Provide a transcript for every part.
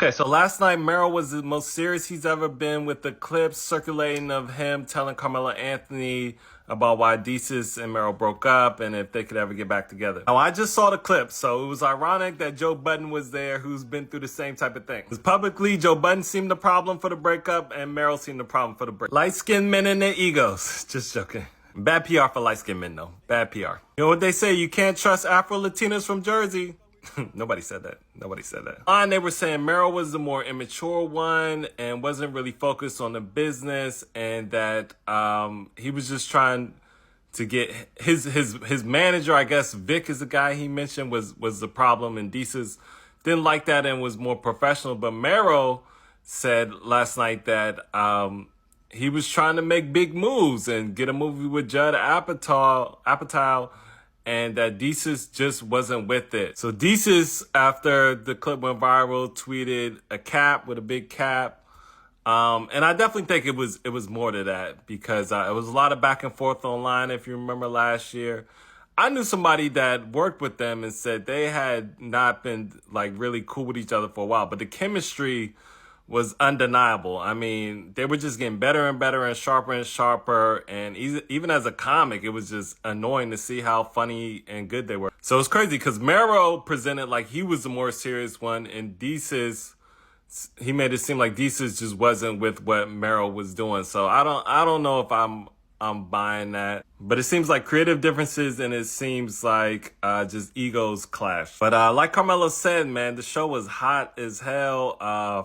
Okay, so last night, Mero was the most serious he's ever been with the clips circulating of him telling Carmelo Anthony about why Desus and Mero broke up and if they could ever get back together. Now, I just saw the clips, so it was ironic that Joe Budden was there, who's been through the same type of thing. Because publicly, Joe Budden seemed the problem for the breakup and Mero seemed the problem for the breakup. Light-skinned men and their egos. Just joking. Bad PR for light-skinned men, though. Bad PR. You know what they say? You can't trust Afro-Latinos from Jersey. Nobody said that. Nobody said that. And they were saying Mero was the more immature one and wasn't really focused on the business, and that he was just trying to get his manager, I guess Vic is the guy he mentioned, was the problem, and Desus didn't like that and was more professional. But Mero said last night that he was trying to make big moves and get a movie with Judd Apatow, and that Desus just wasn't with it. So Desus, after the clip went viral, tweeted a cap with a big cap. And I definitely think it was more to that, because it was a lot of back and forth online. If you remember last year, I knew somebody that worked with them and said they had not been like really cool with each other for a while, but the chemistry was undeniable. I mean, they were just getting better and better and sharper. And even as a comic, it was just annoying to see how funny and good they were. So it's crazy because Mero presented like he was the more serious one, and Desus, he made it seem like Desus just wasn't with what Mero was doing. So I don't know if I'm buying that. But it seems like creative differences, and it seems like just egos clash. But like Carmelo said, man, the show was hot as hell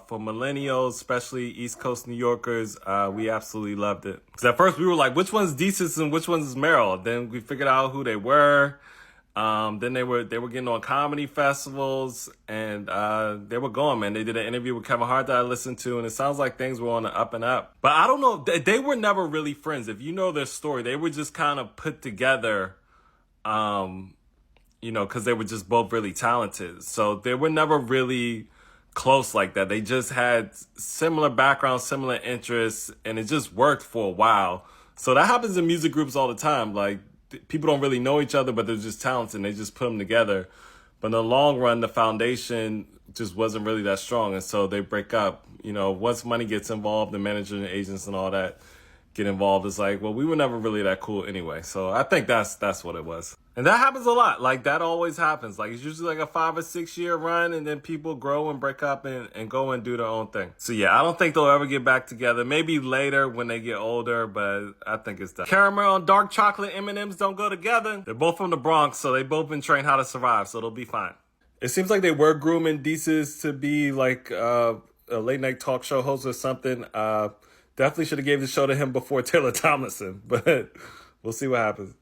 for millennials, especially East Coast New Yorkers. We absolutely loved it. Because at first we were like, which one's Desus and which one's Mero? Then we figured out who they were. Then they were getting on comedy festivals, and they were going, man. They did an interview with Kevin Hart that I listened to, and it sounds like things were on the up and up. But I don't know. They were never really friends. If you know their story, they were just kind of put together, because they were just both really talented. So they were never really close like that. They just had similar backgrounds, similar interests, and it just worked for a while. So that happens in music groups all the time. Like, people don't really know each other, but they're just talented, and they just put them together. But in the long run, the foundation just wasn't really that strong, and so they break up. Once money gets involved, the manager and agents and all that get involved, it's like, well, we were never really that cool anyway. So I think that's what it was. And that happens a lot. Like, that always happens. Like, it's usually like a 5 or 6 year run, and then people grow and break up and go and do their own thing. So yeah, I don't think they'll ever get back together. Maybe later when they get older, but I think it's done. Caramel and dark chocolate M&Ms don't go together. They're both from the Bronx, so they both been trained how to survive, so they'll be fine. It seems like they were grooming Desus to be like a late night talk show host or something. Definitely should have gave the show to him before Taylor Tomlinson, but we'll see what happens.